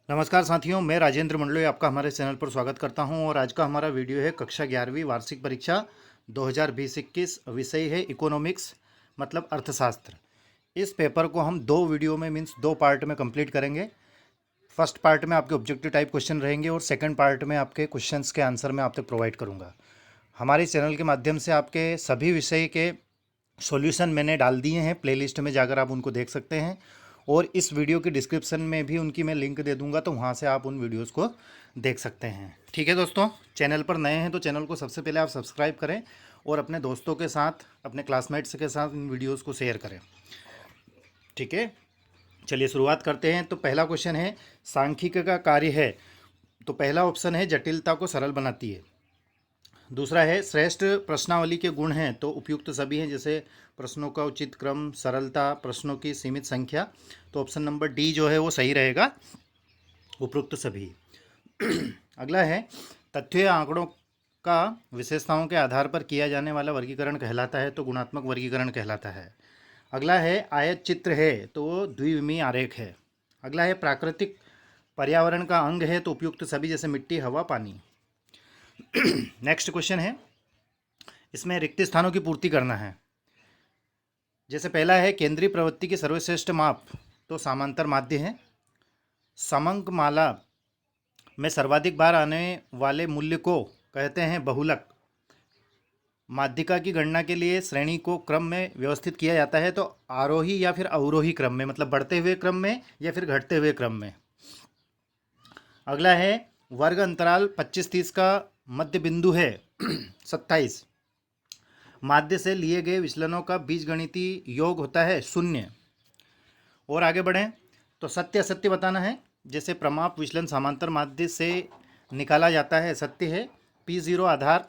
नमस्कार साथियों, मैं राजेंद्र मंडलोई आपका हमारे चैनल पर स्वागत करता हूं और आज का हमारा वीडियो है कक्षा 11वीं वार्षिक परीक्षा 2020-21। विषय है इकोनॉमिक्स मतलब अर्थशास्त्र। इस पेपर को हम दो वीडियो में मीन्स दो पार्ट में कंप्लीट करेंगे। फर्स्ट पार्ट में आपके ऑब्जेक्टिव टाइप क्वेश्चन रहेंगे और सेकंड पार्ट में आपके क्वेश्चंस के आंसर मैं आप तक प्रोवाइड करूँगा। हमारे चैनल के माध्यम से आपके सभी विषय के सॉल्यूशन मैंने डाल दिए हैं, प्लेलिस्ट में जाकर आप उनको देख सकते हैं और इस वीडियो के डिस्क्रिप्शन में भी उनकी मैं लिंक दे दूंगा, तो वहाँ से आप उन वीडियोस को देख सकते हैं। ठीक है दोस्तों, चैनल पर नए हैं तो चैनल को सबसे पहले आप सब्सक्राइब करें और अपने दोस्तों के साथ, अपने क्लासमेट्स के साथ इन वीडियोस को शेयर करें। ठीक है, चलिए शुरुआत करते हैं। तो पहला क्वेश्चन है सांख्यिकी का कार्य है। तो पहला ऑप्शन है जटिलता को सरल बनाती है। दूसरा है श्रेष्ठ प्रश्नावली के गुण हैं। तो उपयुक्त सभी हैं, जैसे प्रश्नों का उचित क्रम, सरलता, प्रश्नों की सीमित संख्या। तो ऑप्शन नंबर डी जो है वो सही रहेगा, उपयुक्त सभी। अगला है तथ्यों या आंकड़ों का विशेषताओं के आधार पर किया जाने वाला वर्गीकरण कहलाता है। तो गुणात्मक वर्गीकरण कहलाता है। अगला है आयत चित्र है, तो वो द्विविमीय आरेख है। अगला है प्राकृतिक पर्यावरण का अंग है। तो उपयुक्त सभी, जैसे मिट्टी, हवा, पानी। नेक्स्ट क्वेश्चन है, इसमें रिक्त स्थानों की पूर्ति करना है। जैसे पहला है केंद्रीय प्रवृत्ति की सर्वश्रेष्ठ माप। तो समांतर माध्य है। समंक माला में सर्वाधिक बार आने वाले मूल्य को कहते हैं बहुलक। माध्यिका की गणना के लिए श्रेणी को क्रम में व्यवस्थित किया जाता है। तो आरोही या फिर अवरोही क्रम में, मतलब बढ़ते हुए क्रम में या फिर घटते हुए क्रम में। अगला है वर्ग अंतराल 25-30 का मध्य बिंदु है 27। माध्य से लिए गए विचलनों का बीजगणितीय योग होता है 0। और आगे बढ़ें तो सत्य असत्य बताना है। जैसे प्रमाप विचलन समांतर माध्य से निकाला जाता है, सत्य है। P0 आधार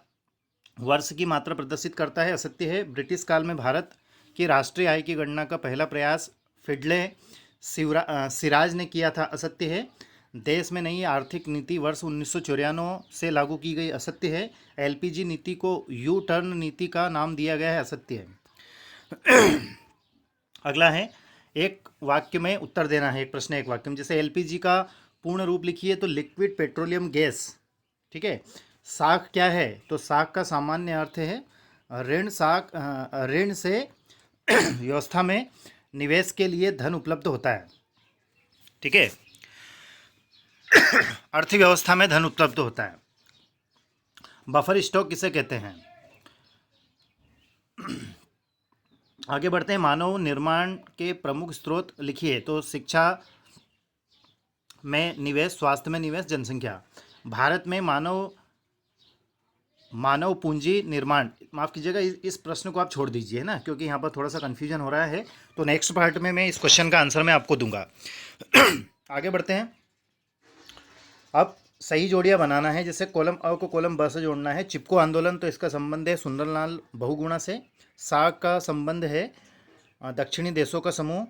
वर्ष की मात्रा प्रदर्शित करता है, असत्य है। ब्रिटिश काल में भारत की राष्ट्रीय आय की गणना का पहला प्रयास फिडले सिराज ने किया था, असत्य है। देश में नई आर्थिक नीति वर्ष 1994 से लागू की गई, असत्य है। एलपीजी नीति को यू टर्न नीति का नाम दिया गया है, असत्य है। अगला है एक वाक्य में उत्तर देना है, एक प्रश्न एक वाक्य में। जैसे एलपीजी का पूर्ण रूप लिखिए, तो लिक्विड पेट्रोलियम गैस। ठीक है। साख क्या है? तो साख का सामान्य अर्थ है ऋण। साख ऋण से व्यवस्था में निवेश के लिए धन उपलब्ध होता है। ठीक है, अर्थव्यवस्था में धन उपलब्ध होता है। बफर स्टॉक किसे कहते हैं? आगे बढ़ते हैं, मानव निर्माण के प्रमुख स्रोत लिखिए। तो शिक्षा में निवेश, स्वास्थ्य में निवेश, जनसंख्या। भारत में मानव पूंजी निर्माण, माफ़ कीजिएगा, इस प्रश्न को आप छोड़ दीजिए ना, क्योंकि यहाँ पर थोड़ा सा कन्फ्यूजन हो रहा है। तो नेक्स्ट पार्ट में मैं इस क्वेश्चन का आंसर मैं आपको दूंगा। आगे बढ़ते हैं। अब सही जोड़ियाँ बनाना है। जैसे कॉलम अ को कॉलम ब से जोड़ना है। चिपको आंदोलन, तो इसका संबंध है सुंदरलाल बहुगुणा से। साग का संबंध है दक्षिणी देशों का समूह।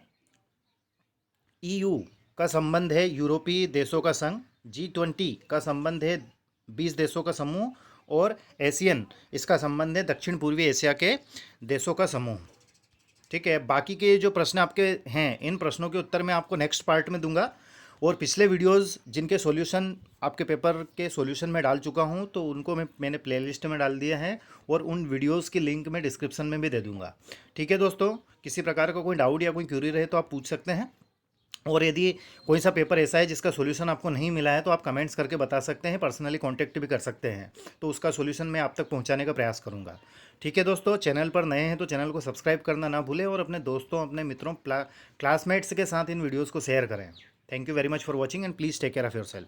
EU का संबंध है यूरोपीय देशों का संघ। G20 का संबंध है 20 देशों का समूह। और एशियन, इसका संबंध है दक्षिण पूर्वी एशिया के देशों का समूह। ठीक है, बाकी के जो प्रश्न आपके हैं, इन प्रश्नों के उत्तर मैं आपको नेक्स्ट पार्ट में दूंगा। और पिछले वीडियोस जिनके सॉल्यूशन आपके पेपर के सॉल्यूशन में डाल चुका हूं, तो उनको मैंने प्लेलिस्ट में डाल दिया है और उन वीडियोस की लिंक मैं डिस्क्रिप्शन में भी दे दूंगा। ठीक है दोस्तों, किसी प्रकार का कोई डाउट या कोई क्यूरी रहे तो आप पूछ सकते हैं। और यदि कोई सा पेपर ऐसा है जिसका सॉल्यूशन आपको नहीं मिला है, तो आप कमेंट्स करके बता सकते हैं, पर्सनली कांटेक्ट भी कर सकते हैं, तो उसका सॉल्यूशन मैं आप तक पहुंचाने का प्रयास करूंगा। ठीक है दोस्तों, चैनल पर नए हैं तो चैनल को सब्सक्राइब करना ना भूलें और अपने दोस्तों, अपने मित्रों, क्लासमेट्स के साथ इन वीडियोज़ को शेयर करें। Thank you very much for watching and please take care of your self.